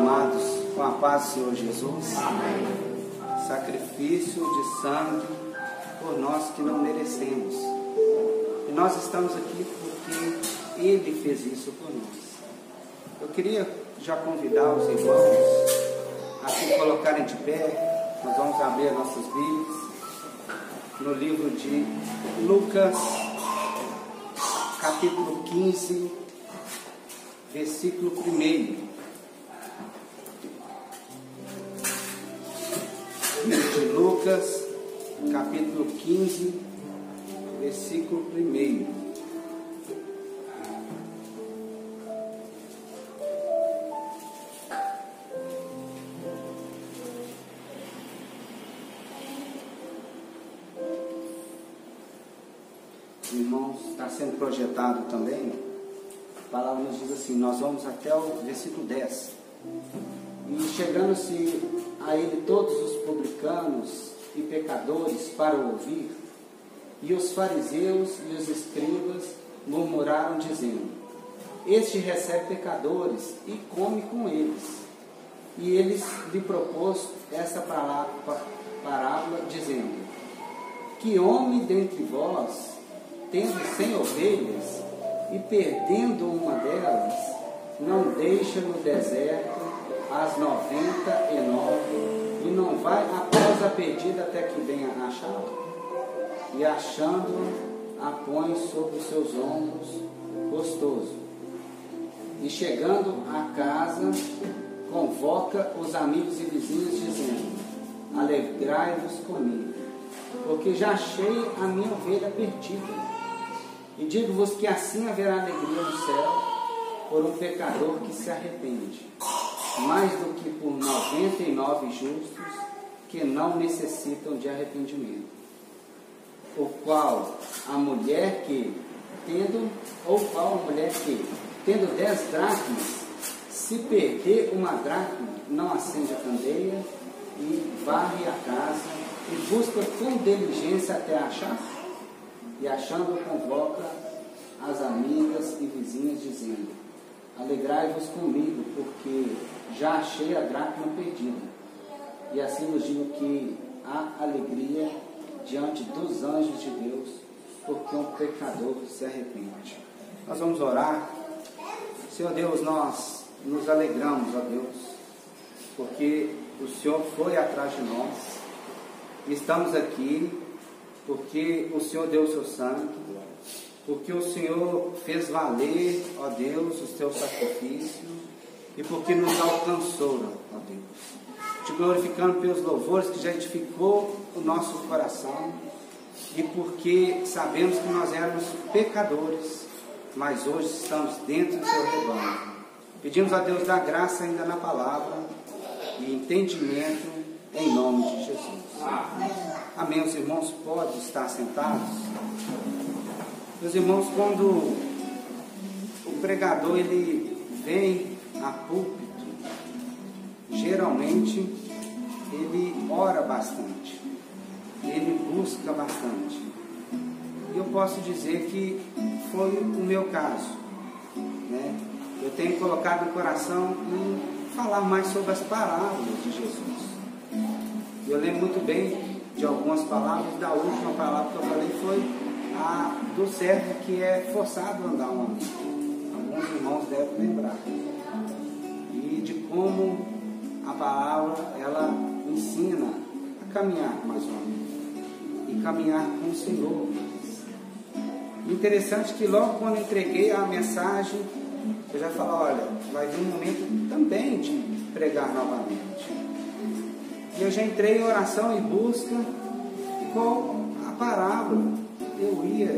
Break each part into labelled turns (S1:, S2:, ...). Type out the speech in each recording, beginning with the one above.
S1: amados, com a paz do Senhor Jesus.
S2: Amém.
S1: Sacrifício de sangue por nós que não merecemos. E nós estamos aqui porque Ele fez isso por nós. Eu queria já convidar os irmãos a se colocarem de pé. Nós vamos abrir as nossas Bíblias no livro de Lucas, capítulo 15, versículo 1. Livro de Lucas, capítulo 15, versículo 1. Irmãos, está sendo projetado também. A palavra nos diz assim: nós vamos até o versículo 10. E chegando-se a ele todos os publicanos e pecadores para o ouvir, e os fariseus e os escribas murmuraram, dizendo: este recebe pecadores e come com eles. E eles lhe propôs essa parábola, dizendo: que homem dentre vós, tendo 100 ovelhas, e perdendo uma delas, não deixa no deserto as 99, e não vai após a perdida até que venha achá-la? E achando-a, a põe sobre os seus ombros, gostoso. E chegando à casa, convoca os amigos e vizinhos, dizendo: alegrai-vos comigo, porque já achei a minha ovelha perdida. E digo-vos que assim haverá alegria no céu por um pecador que se arrepende, mais do que por 99 justos que não necessitam de arrependimento. O qual a mulher que, tendo 10 dracmas, se perder uma dracma, não acende a candeia e varre a casa e busca com diligência até achar? E achando, convoca as amigas e vizinhas, dizendo: alegrai-vos comigo, porque já achei a dracma perdida. E assim vos digo que há alegria diante dos anjos de Deus, porque um pecador se arrepende. Nós vamos orar. Senhor Deus, nós nos alegramos, ó Deus, porque o Senhor foi atrás de nós. Estamos aqui porque o Senhor deu o seu sangue, porque o Senhor fez valer, ó Deus, o seu sacrifício, e porque nos alcançou, ó Deus, te glorificando pelos louvores que já edificou o nosso coração, e porque sabemos que nós éramos pecadores, mas hoje estamos dentro do seu rebanho. Pedimos a Deus dar graça ainda na palavra e entendimento em nome de Jesus. Amém. Os irmãos podem estar sentados. Meus irmãos, quando o pregador ele vem a púlpito, geralmente ele ora bastante, ele busca bastante. E eu posso dizer que foi o meu caso, né? Eu tenho colocado no coração em falar mais sobre as parábolas de Jesus. Eu lembro muito bem de algumas palavras. Da última palavra que eu falei foi a do servo que é forçado a andar um amigo. Alguns irmãos devem lembrar. E de como a palavra ela ensina a caminhar mais um amigo e caminhar com o Senhor. Interessante que logo quando eu entreguei a mensagem, eu já falei: olha, vai vir um momento também de pregar novamente. E eu já entrei em oração e busca, e com a parábola eu ia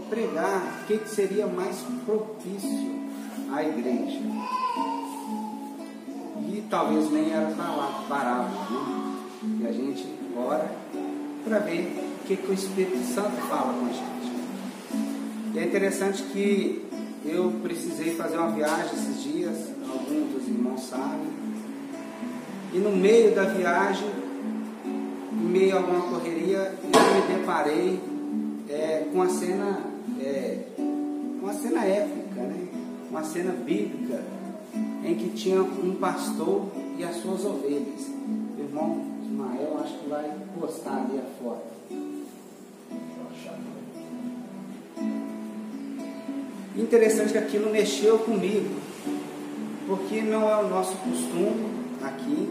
S1: pregar o que seria mais propício à igreja. E talvez nem era parábola, né? E a gente ora para ver o que o Espírito Santo fala com a gente. E é interessante que eu precisei fazer uma viagem esses dias, alguns dos irmãos sabem. E no meio da viagem, em meio a alguma correria, eu me deparei com uma cena épica, né? Uma cena bíblica em que tinha um pastor e as suas ovelhas. O irmão Ismael acho que vai postar ali a foto. Interessante que aquilo mexeu comigo, porque não é o nosso costume aqui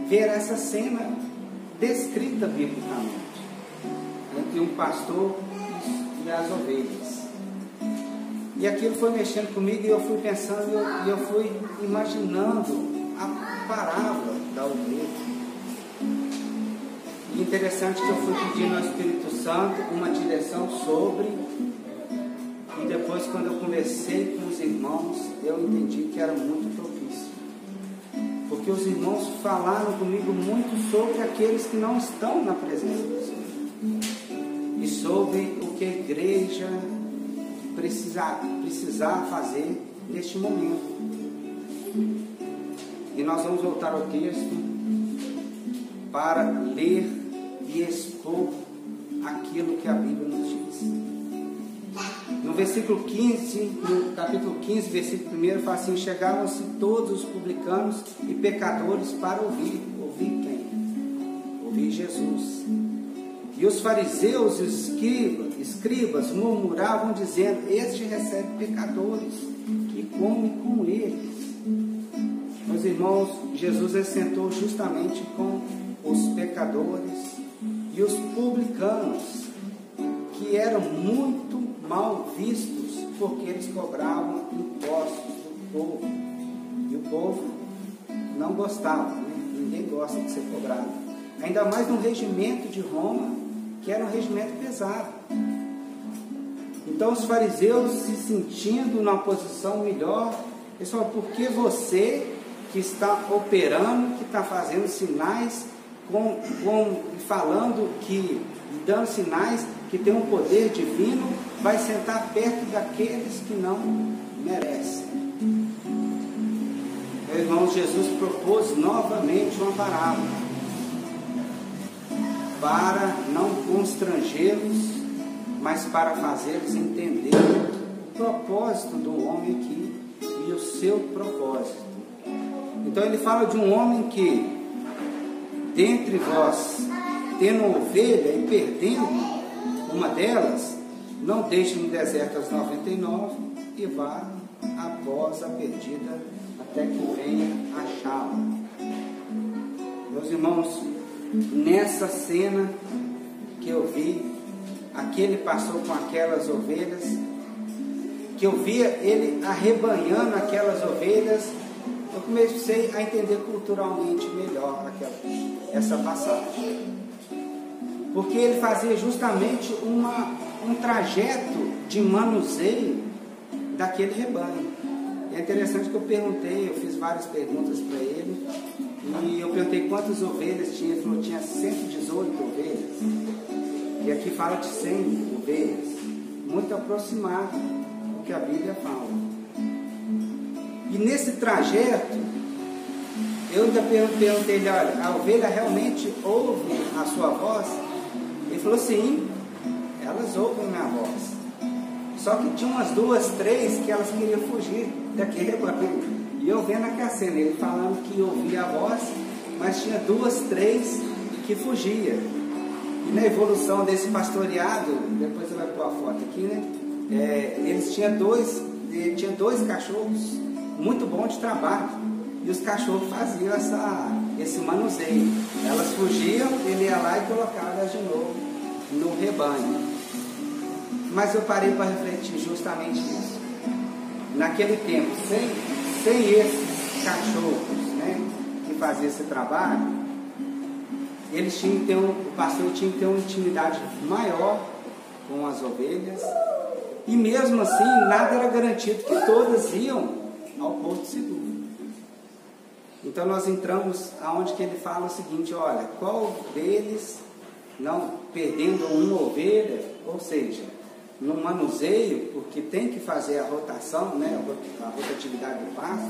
S1: ver essa cena descrita biblicamente entre um pastor e as ovelhas. E aquilo foi mexendo comigo, e eu fui pensando, e eu fui imaginando a parábola da ovelha. E interessante que eu fui pedindo ao Espírito Santo uma direção sobre, e depois, quando eu conversei com os irmãos, eu entendi que era muito propício, porque os irmãos falaram comigo muito sobre aqueles que não estão na presença do Senhor, e sobre o que a igreja precisar fazer neste momento. E nós vamos voltar ao texto para ler e expor aquilo que a Bíblia nos diz. No versículo 15, no capítulo 15, versículo 1, fala assim: chegaram-se todos os publicanos e pecadores para ouvir. Ouvir quem? Ouvir Jesus. E os fariseus e escribas murmuravam, dizendo: este recebe pecadores e come com eles. Meus irmãos, Jesus assentou justamente com os pecadores e os publicanos, que eram muito mal vistos, porque eles cobravam impostos do povo. E o povo não gostava, né? Ninguém gosta de ser cobrado. Ainda mais no regimento de Roma, que era um regimento pesado. Então os fariseus, se sentindo numa posição melhor, eles falaram: por que você que está operando, que está fazendo sinais, falando que, dando sinais que tem um poder divino, vai sentar perto daqueles que não merecem? Meus irmãos, Jesus propôs novamente uma parábola para não constrangê-los, mas para fazê-los entender o propósito do homem aqui e o seu propósito. Então ele fala de um homem que, dentre vós, tendo uma ovelha e perdendo uma delas, não deixe no deserto as 99 e vá após a perdida até que venha achá-la. Meus irmãos, nessa cena que eu vi, aquele passou com aquelas ovelhas, que eu via ele arrebanhando aquelas ovelhas, eu comecei a entender culturalmente melhor essa passagem, porque ele fazia justamente um trajeto de manuseio daquele rebanho. É interessante que eu fiz várias perguntas para ele, e eu perguntei quantas ovelhas tinha. Ele falou: tinha 118 ovelhas, e aqui fala de 100 ovelhas, muito aproximado do que a Bíblia fala. E nesse trajeto, eu ainda perguntei ele: olha, a ovelha realmente ouve a sua voz? Ele falou: sim, elas ouvem a minha voz. Só que tinha umas 2, 3 que elas queriam fugir daquele rebanho. E eu vendo aqui a cena, ele falando que ouvia a voz, mas tinha 2, 3 que fugia. E na evolução desse pastoreado, depois você vai pôr a foto aqui, né? Eles tinham dois cachorros muito bons de trabalho, e os cachorros faziam esse manuseio. Elas fugiam, ele ia lá e colocava elas de novo no rebanho. Mas eu parei para refletir justamente isso. Naquele tempo, sem esses cachorros, né, que faziam esse trabalho, o pastor tinha que ter uma intimidade maior com as ovelhas, e mesmo assim nada era garantido que todas iam ao porto seguro. Então nós entramos aonde que ele fala o seguinte: olha, qual deles, não perdendo uma ovelha, ou seja, no manuseio, porque tem que fazer a rotação, né, a rotatividade do pasto,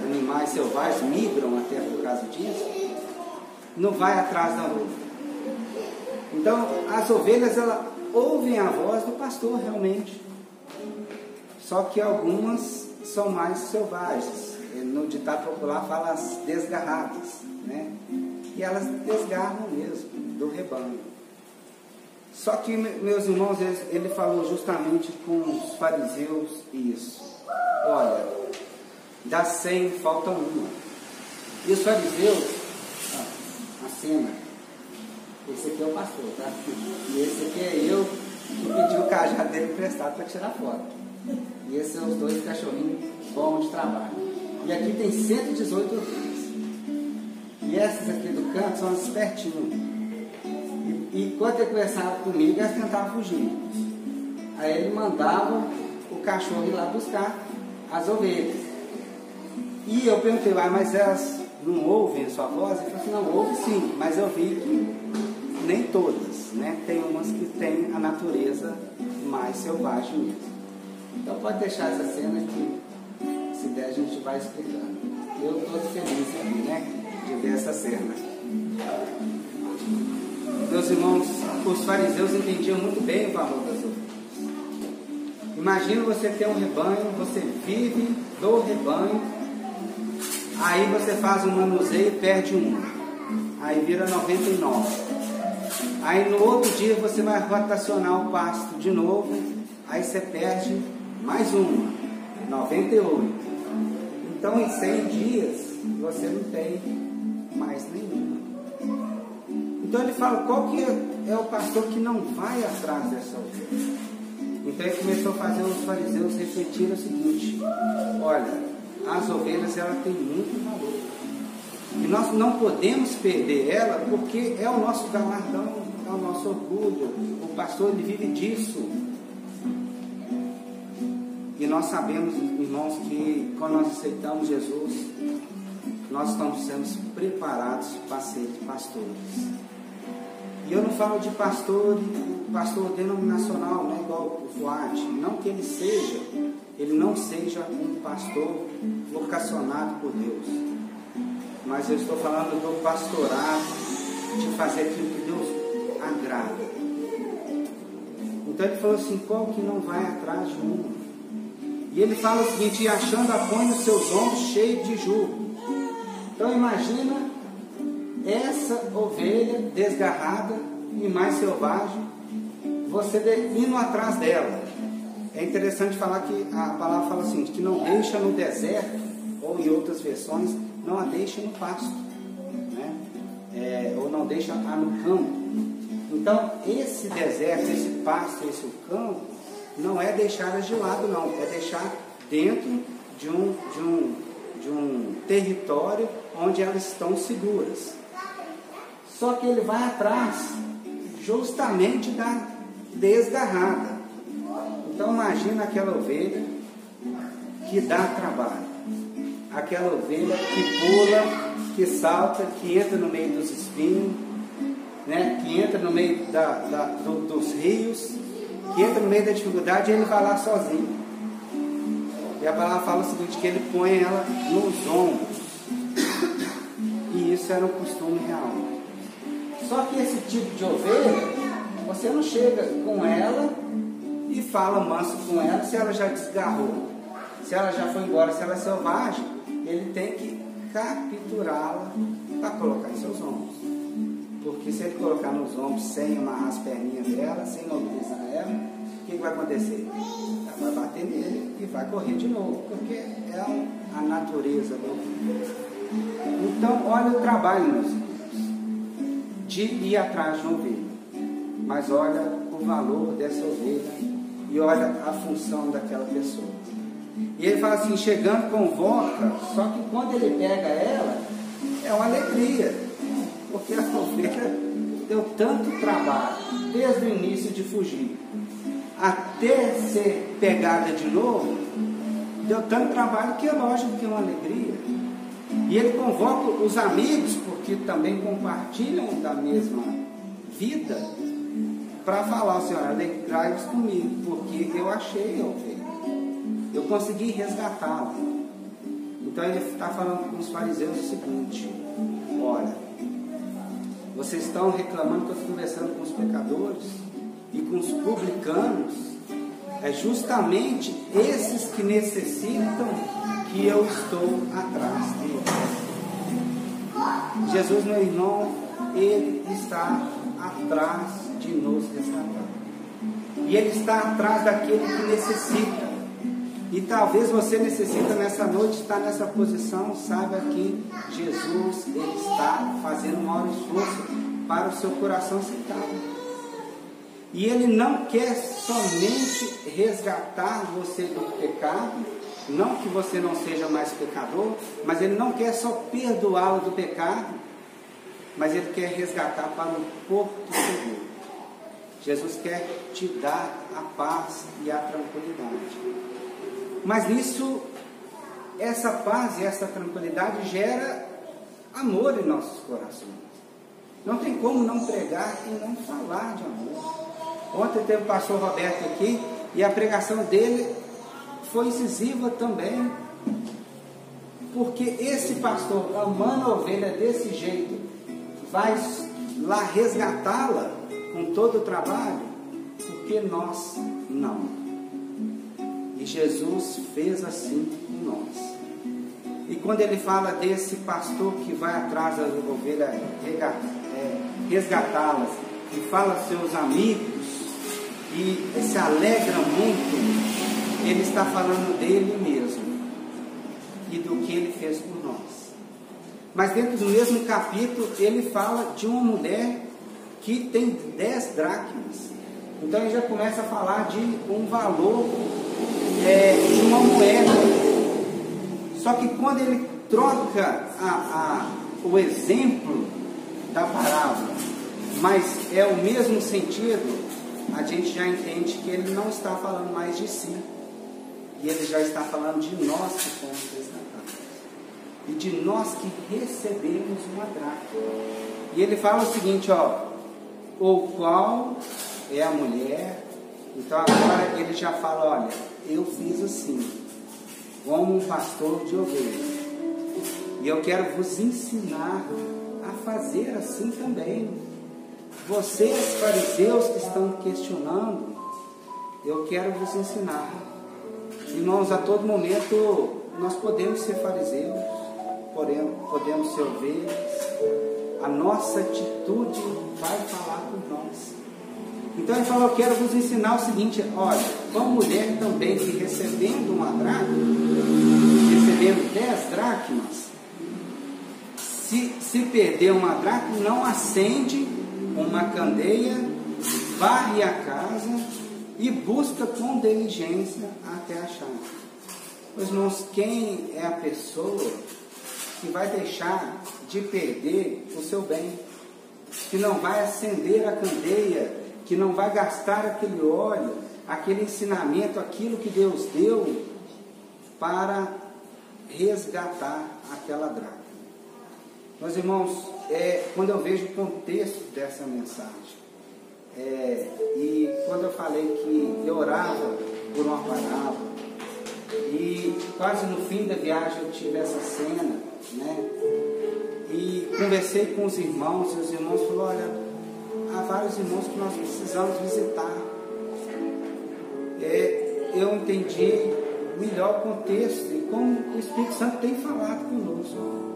S1: animais selvagens migram até por causa disso, não vai atrás da outra. Então as ovelhas, elas ouvem a voz do pastor realmente, só que algumas são mais selvagens, no ditado popular fala as desgarradas, né? E elas desgarram mesmo do rebanho. Só que, meus irmãos, ele falou justamente com os fariseus isso. Olha, das 100 falta uma. E os fariseus, a cena, esse aqui é o pastor, tá? E esse aqui é eu que pedi o cajado dele emprestado para tirar foto. E esses são os 2 cachorrinhos bons de trabalho. E aqui tem 118 ovelhas. E essas aqui do canto são as espertinhas. E quando ele conversava comigo, elas tentavam fugir. Aí ele mandava o cachorro ir lá buscar as ovelhas. E eu perguntei, mas elas não ouvem a sua voz? Ele falou assim, não, ouve sim, mas eu vi que nem todas, né? Tem umas que têm a natureza mais selvagem mesmo. Então pode deixar essa cena que, se der, a gente vai explicando. Eu estou feliz aqui, né, de ver essa cena. Meus irmãos, os fariseus entendiam muito bem o valor das ovelhas. Imagina você ter um rebanho, você vive do rebanho, aí você faz um manuseio e perde uma, aí vira 99. Aí no outro dia você vai rotacionar o pasto de novo, aí você perde mais uma, 98. Então em 100 dias você não tem mais nenhuma. Então ele fala, qual que é o pastor que não vai atrás dessa ovelha? Então ele começou a fazer os fariseus refletirem o seguinte: olha, as ovelhas ela tem muito valor. E nós não podemos perder ela porque é o nosso galardão, é o nosso orgulho. O pastor ele vive disso. E nós sabemos, irmãos, que quando nós aceitamos Jesus, nós estamos sendo preparados para ser pastores. E eu não falo de pastor denominacional, né, igual o Fuad. Não que ele não seja um pastor vocacionado por Deus. Mas eu estou falando do pastorado, de fazer aquilo que Deus agrada. Então ele falou assim, qual que não vai atrás de uma? E ele fala o seguinte, e achando a põe nos seus ombros cheio de jugo. Então imagina essa ovelha desgarrada e mais selvagem, você indo atrás dela. É interessante falar que a palavra fala assim, que não deixa no deserto, ou em outras versões, não a deixa no pasto, né? Ou não deixa no campo. Então esse deserto, esse pasto, esse campo, não é deixá-las de lado, não, é deixar dentro de um território onde elas estão seguras. Só que ele vai atrás justamente da desgarrada. Então imagina aquela ovelha que dá trabalho, aquela ovelha que pula, que salta, que entra no meio dos espinhos, né? Que entra no meio dos rios, que entra no meio da dificuldade, e ele vai lá sozinho. E a palavra fala o seguinte, que ele põe ela nos ombros. E isso era um costume real. Só que esse tipo de ovelha, você não chega com ela e fala manso com ela se ela já desgarrou, se ela já foi embora, se ela é selvagem. Ele tem que capturá-la para colocar em seus ombros. Porque se ele colocar nos ombros sem amarrar as perninhas dela, sem mobilizar ela, o que vai acontecer? Ela vai bater nele e vai correr de novo, porque é a natureza do ovelha. Então, olha o trabalho, meus irmãos, de ir atrás de uma ovelha. Mas olha o valor dessa ovelha e olha a função daquela pessoa. E ele fala assim, chegando convoca, só que quando ele pega ela, é uma alegria, porque a ovelha deu tanto trabalho, desde o início de fugir, até ser pegada de novo, deu tanto trabalho que é lógico que é uma alegria. E ele convoca os amigos, porque também compartilham da mesma vida, para falar assim, olha, alegrai-vos comigo, porque eu achei a ovelha, eu consegui resgatá-la. Então ele está falando com os fariseus o seguinte, olha, vocês estão reclamando que eu estou conversando com os pecadores e com os publicanos, É justamente esses que necessitam que eu estou atrás deles. Jesus, meu irmão, Ele está atrás de nos resgatar. E Ele está atrás daquele que necessita. E talvez você necessita nessa noite estar nessa posição. Saiba que Jesus, Ele está fazendo o maior esforço para o seu coração sentado. E Ele não quer somente resgatar você do pecado, não que você não seja mais pecador, mas Ele não quer só perdoá-lo do pecado, mas Ele quer resgatar para um porto seguro. Jesus quer te dar a paz e a tranquilidade. Mas nisso, essa paz e essa tranquilidade gera amor em nossos corações. Não tem como não pregar e não falar de amor. Ontem teve o pastor Roberto aqui e a pregação dele foi incisiva também. Porque esse pastor, amando a ovelha desse jeito, vai lá resgatá-la com todo o trabalho, porque nós não. E Jesus fez assim com nós. E quando ele fala desse pastor que vai atrás das ovelhas resgatá-las, e fala aos seus amigos, e se alegra muito, ele está falando dele mesmo e do que ele fez por nós. Mas dentro do mesmo capítulo ele fala de uma mulher que tem 10 dracmas. Então ele já começa a falar de um valor de uma moeda. Só que quando ele troca o exemplo da parábola, mas é o mesmo sentido, a gente já entende que ele não está falando mais de si, e ele já está falando de nós que fomos resgatados, e de nós que recebemos uma dracma. E ele fala o seguinte, ou qual é a mulher. Então agora ele já fala, olha, eu fiz assim, como um pastor de ovelhas, e eu quero vos ensinar a fazer assim também. Vocês, fariseus, que estão questionando, eu quero vos ensinar. Irmãos, a todo momento nós podemos ser fariseus, podemos ser ovelhas. A nossa atitude vai falar por nós. Então ele falou, eu quero vos ensinar o seguinte, olha, uma mulher também que recebendo uma dracma, recebendo 10 dracmas, se perder uma dracma, não acende uma candeia, varre a casa e busca com diligência até achar. Pois, irmãos, quem é a pessoa que vai deixar de perder o seu bem, que não vai acender a candeia, que não vai gastar aquele óleo, aquele ensinamento, aquilo que Deus deu para resgatar aquela dracma? Meus irmãos, quando eu vejo o contexto dessa mensagem, e quando eu falei que eu orava por uma parábola, e quase no fim da viagem eu tive essa cena, né? E conversei com os irmãos, e os irmãos falaram, olha, há vários irmãos que nós precisamos visitar. Eu entendi melhor o contexto e como o Espírito Santo tem falado conosco.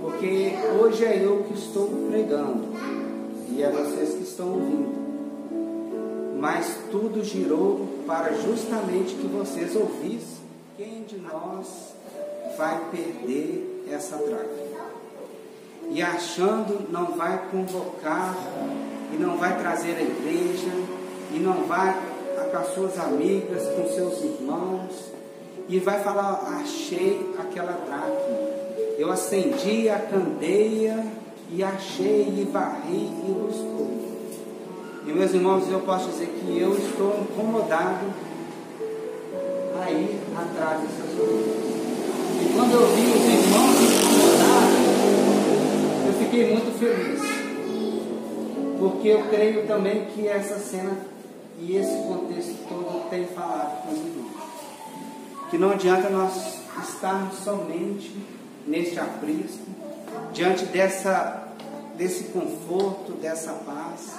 S1: Porque hoje é eu que estou pregando e é vocês que estão ouvindo. Mas tudo girou para justamente que vocês ouvissem. Quem de nós vai perder essa dracma? E achando, não vai convocar, e não vai trazer a igreja, e não vai com as suas amigas, com seus irmãos, e vai falar, achei aquela dracma. Eu acendi a candeia e achei, e varri e buscou. E meus irmãos, eu posso dizer que eu estou incomodado a ir atrás dessas coisas. E quando eu vi os irmãos incomodados, eu fiquei muito feliz. Porque eu creio também que essa cena e esse contexto todo tem falado com os irmãos. Que não adianta nós estarmos somente neste aprisco, diante desse conforto, dessa paz,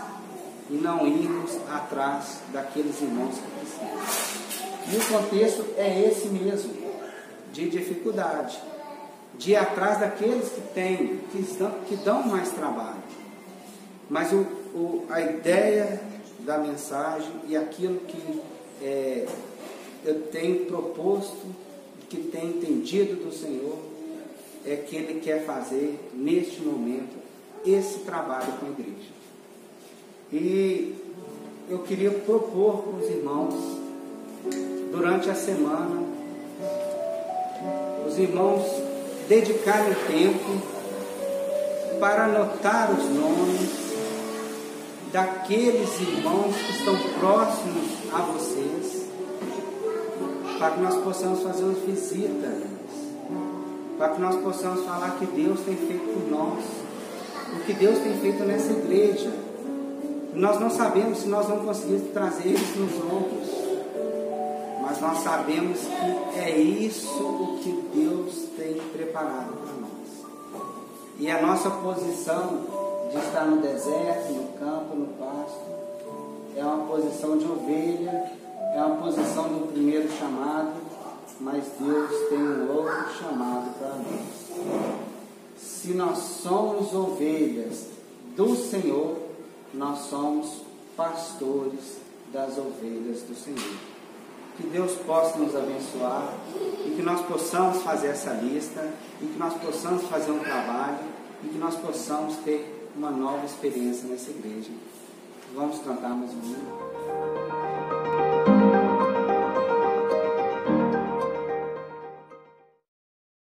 S1: e não irmos atrás daqueles irmãos que precisam. E o contexto é esse mesmo, de dificuldade, de ir atrás daqueles que dão mais trabalho. Mas a ideia da mensagem e aquilo que eu tenho proposto, que tenho entendido do Senhor, é que Ele quer fazer neste momento esse trabalho com a igreja. E eu queria propor para os irmãos, durante a semana, os irmãos dedicarem tempo para anotar os nomes daqueles irmãos que estão próximos a vocês, para que nós possamos fazer uma visita, para que nós possamos falar que Deus tem feito por nós, o que Deus tem feito nessa igreja. Nós não sabemos se nós vamos conseguir trazer eles nos ombros, mas nós sabemos que é isso o que Deus tem preparado para nós. E a nossa posição de estar no deserto, no campo, no pasto, é uma posição de ovelha, é uma posição do primeiro chamado, mas Deus tem um outro chamado para nós. Se nós somos ovelhas do Senhor, nós somos pastores das ovelhas do Senhor. Que Deus possa nos abençoar e que nós possamos fazer essa lista e que nós possamos fazer um trabalho e que nós possamos ter uma nova experiência nessa igreja. Vamos cantar mais um hino.